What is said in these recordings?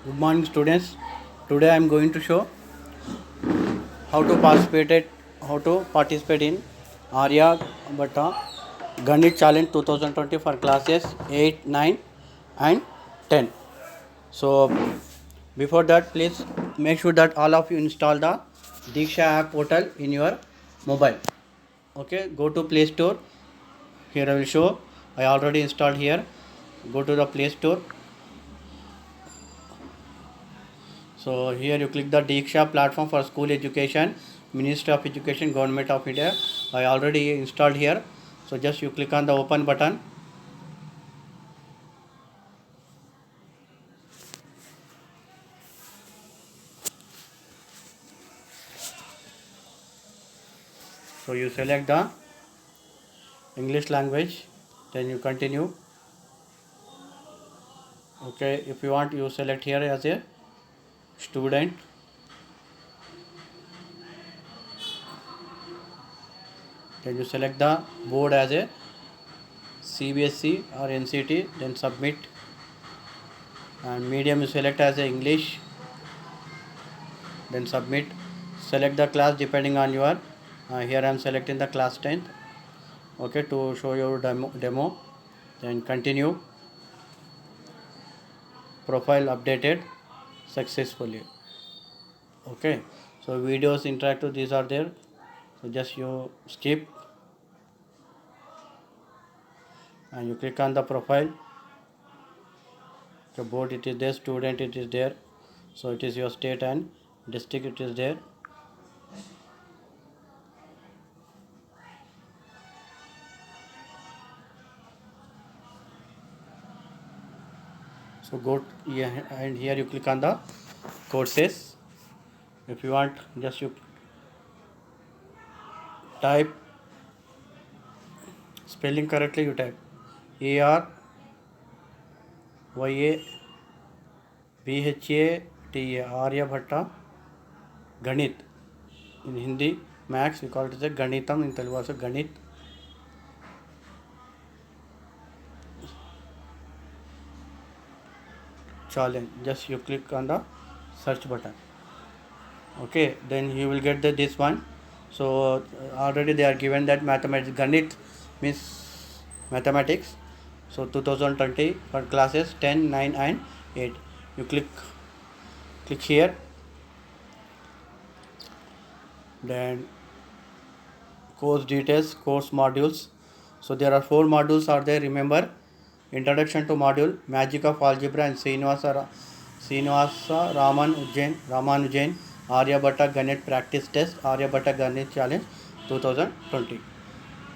Good morning, students. Today I am going to show how to participate in Aryabhatta Ganit Challenge 2020 for classes 8, 9 and 10. So before that, please make sure that all of you install the Diksha app portal in your mobile. Okay, go to Play Store. Here I will show. I already installed here. Go to the Play Store. So here you click the Diksha platform for school education, Ministry of Education, Government of India. I already installed here. So just you click on the open button. So you select the English language, then you continue. Okay, if you want, you select here as a student. Then you select the board as a CBSE or NCT, then submit. And medium you select as a English, then submit. Select the class depending on your. Here I am selecting the class 10th. Okay, to show your demo. Then continue. Profile updated successfully. Okay, so videos interactive, these are there. So just you skip and you click on the profile. The board it is there, student it is there. So it is your state and district it is there. So go here, and here you click on the courses. If you want, just you type spelling correctly, you type ARYABHATA Aryabhatta Ganit. In Hindi, max we call it as a Ganitam, in Telugu also Ganit. Challenge. Just you click on the search button. Okay, then you will get this one. So already they are given that mathematics Ganit means mathematics. So 2020 for classes 10, 9 and 8. You click here. Then course details, course modules. So there are 4 modules are there, remember. Introduction to module, Magic of Algebra and Srinivasa Ramanujan, Aryabhatta Ganit Practice Test, Aryabhatta Ganit Challenge 2020.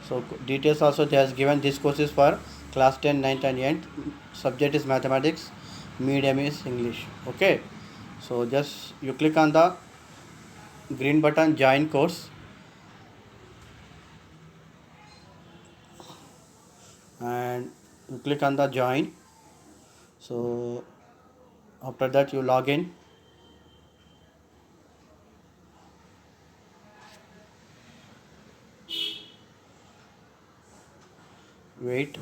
So details also they has given. This course is for class 10, 9 and 8. Subject is mathematics, medium is English. Okay, so just you click on the green button, join course, and you click on the join. So after that you log in. Wait,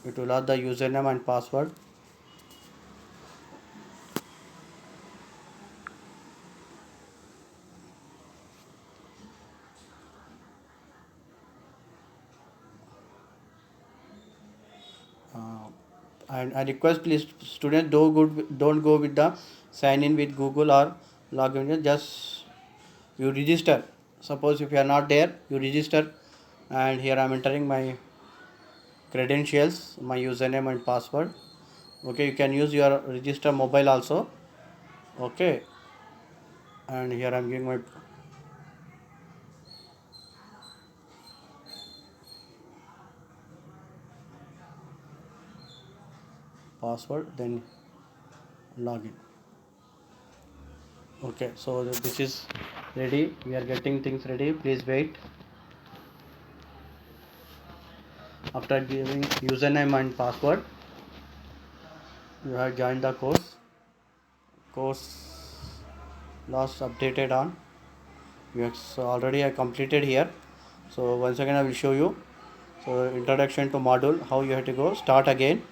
it will ask the username and password. And I request please students don't go with the sign in with Google or log in. Just you register. Suppose if you are not there, you register, and here I am entering my credentials, my username and password. Okay, you can use your register mobile also. Okay, and here I am giving my password, then login. Okay, so this is ready. We are getting things ready. Please wait. After giving username and password, you have joined the course. Course last updated on. Yes, so already I completed here. So once again I will show you. So introduction to module, how you have to go. Start again.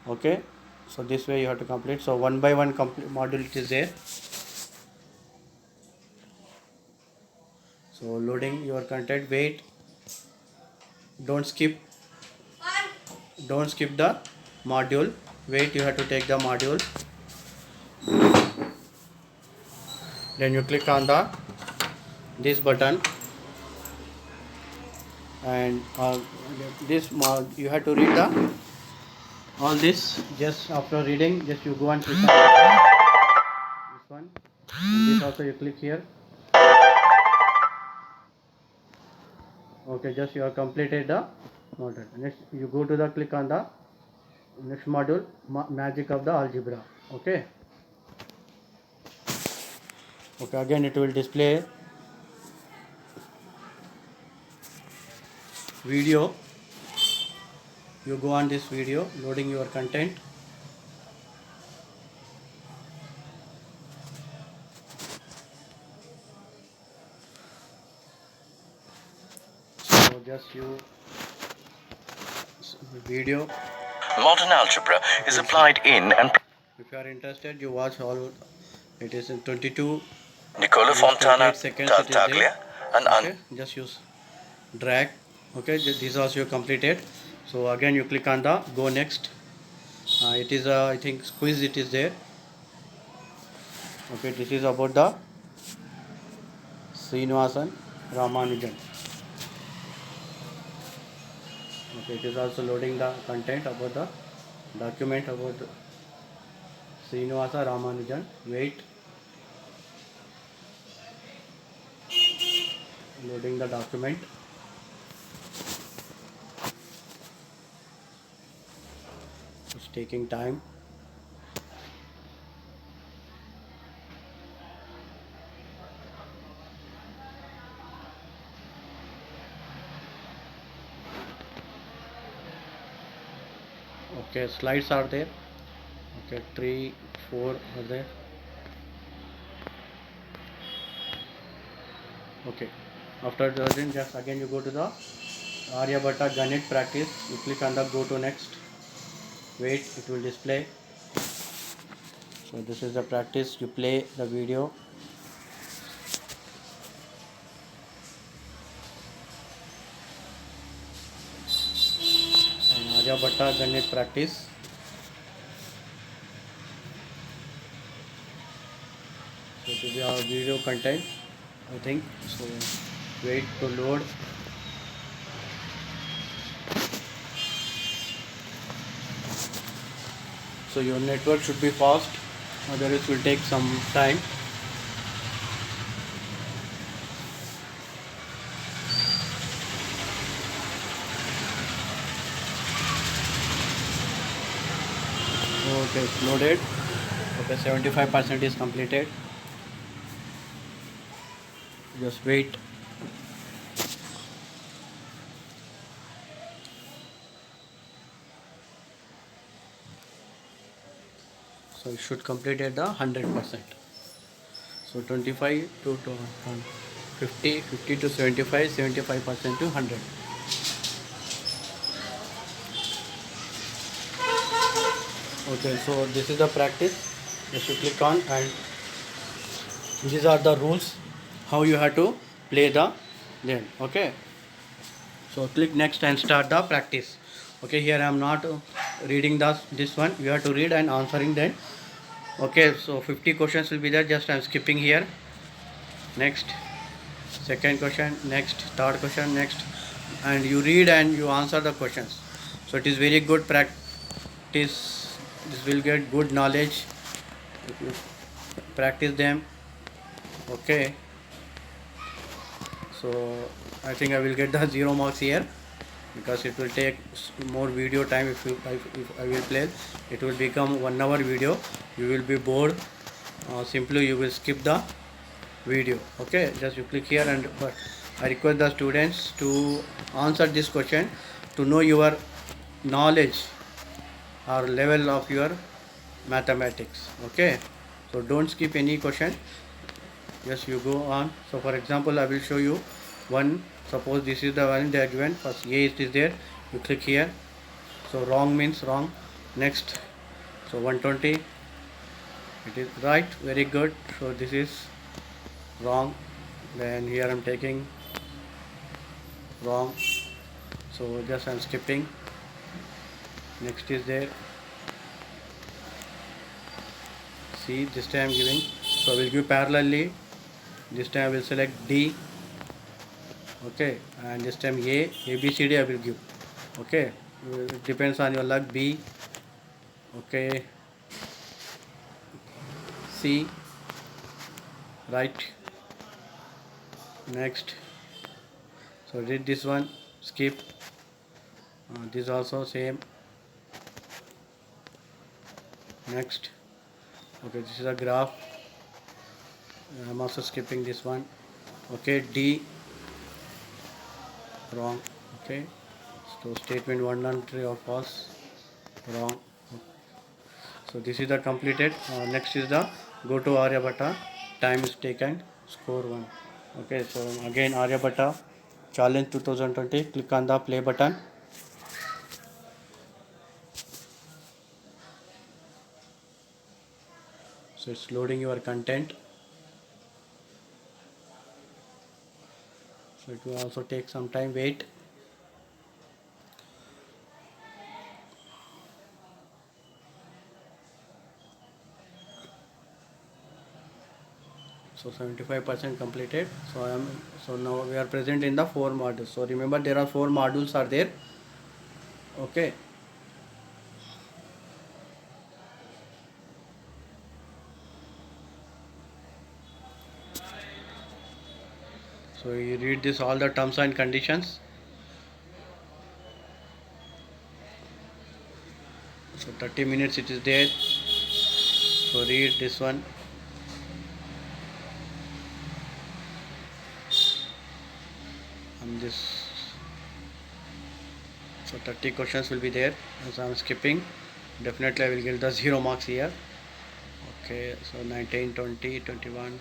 Okay. So this way you have to complete. So one by one complete module it is there. So loading your content. Wait, don't skip the module. Wait, you have to take the module. Then you click on this button, and you have to read all this. Just after reading, just you go and click on this one. And this also you click here. Okay, just you have completed the module. Next you go to the click on the next module, magic of the algebra. Okay, again it will display video. You go on this video, loading your content. So just you video. Modern algebra is applied in and... If you are interested, you watch all. It is in 22 Nicola Fontana seconds. Tartaglia and okay, just use drag. Okay, this also you completed. So again you click on the go next. It is I think quiz it is there. Okay, this is about the Srinivasan Ramanujan. Okay, it is also loading the content about the document about Srinivasa Ramanujan. Wait, loading the document. It's taking time. Okay, slides are there. Okay, 3, 4 are there. Okay, after doing, just again you go to the Aryabhatta Ganit practice. You click on the go to next. Wait, it will display. So this is the practice. You play the video. And Aryabhatta Ganit practice. So this is our video content, I think. So wait to load. So your network should be fast, otherwise it will take some time. Okay, it's loaded. Okay, 75% is completed. Just wait. So it should complete at the 100%. So 25 to 50, 50 to 75, 75% to 100. Okay, so this is the practice. Just you click on, and these are the rules how you have to play the game. Okay, so click next and start the practice. Okay, here I am not reading this one. You have to read and answering then. Okay, so 50 questions will be there. Just I am skipping here. Next, second question, next, third question, next, and you read and you answer the questions. So it is very good practice. This will get good knowledge if you practice them. Okay, so I think I will get the 0 marks here, because it will take more video time. If I will play, it will become 1 hour video. You will be bored. Simply you will skip the video. Okay, just you click here, and I request the students to answer this question to know your knowledge or level of your mathematics. Okay, so don't skip any question. Yes, you go on. So for example, I will show you one. Suppose this is the one they are given. First A is there. You click here. So wrong means wrong. Next So 120, it is right, very good. So this is wrong. Then here I'm taking wrong. So just I'm skipping. Next is there. See, this time I'm giving. So I will give parallelly. This time I will select D. Okay, and this time A B C D I will give. Okay, it depends on your luck. B. Okay, C. Right. Next. So read this one. Skip. This also same. Next. Okay, this is a graph. I'm also skipping this one. Okay, D. Wrong. Okay, so statement 1 and 3 are false. Wrong. So this is the completed. Next is the go to Aryabhatta. Time is taken. Score 1. Okay, so again Aryabhatta challenge 2020. Click on the play button. So it's loading your content. So it will also take some time. Wait. So 75% completed. So now we are present in the 4 modules. So remember there are 4 modules are there. Okay. So you read this all the terms and conditions. So 30 minutes it is there. So read this one. And this. So 30 questions will be there. As I am skipping, definitely I will get the 0 marks here. Okay, so 19, 20, 21.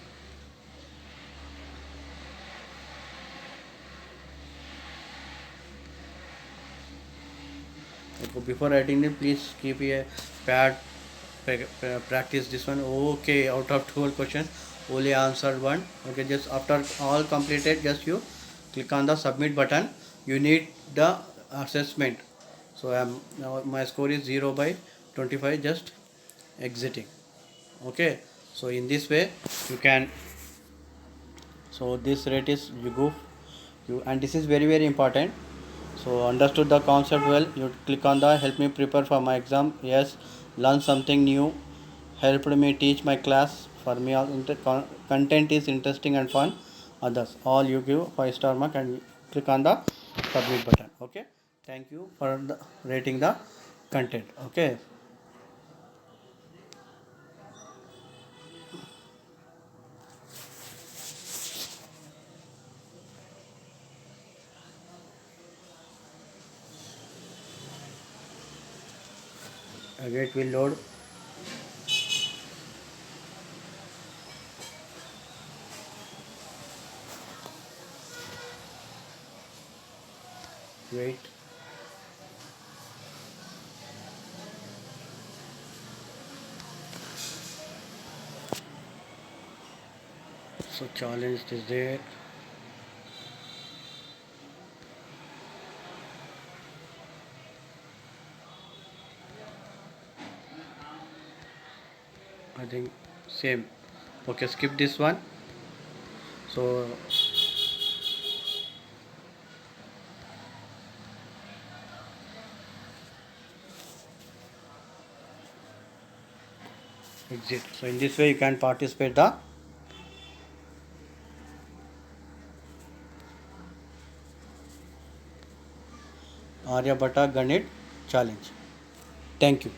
Okay, before writing it, please keep a pad, practice this one. Okay, out of 12 questions, only answered one. Okay, just after all completed, just you click on the submit button. You need the assessment. So now my score is 0 by 25. Just exiting. Okay, so in this way you can. So this rate is you go you, and this is very very important. So understood the concept well. You click on the help me prepare for my exam. Yes, learn something new. Helped me teach my class. For me, all content is interesting and fun. Others, all you give 5-star mark and click on the submit button. Okay. Thank you for rating the content. Okay. Again, it will load. Wait. So challenge is there. I think same. Okay, skip this one. So exit. So in this way you can participate the Aryabhatta Ganit challenge. Thank you.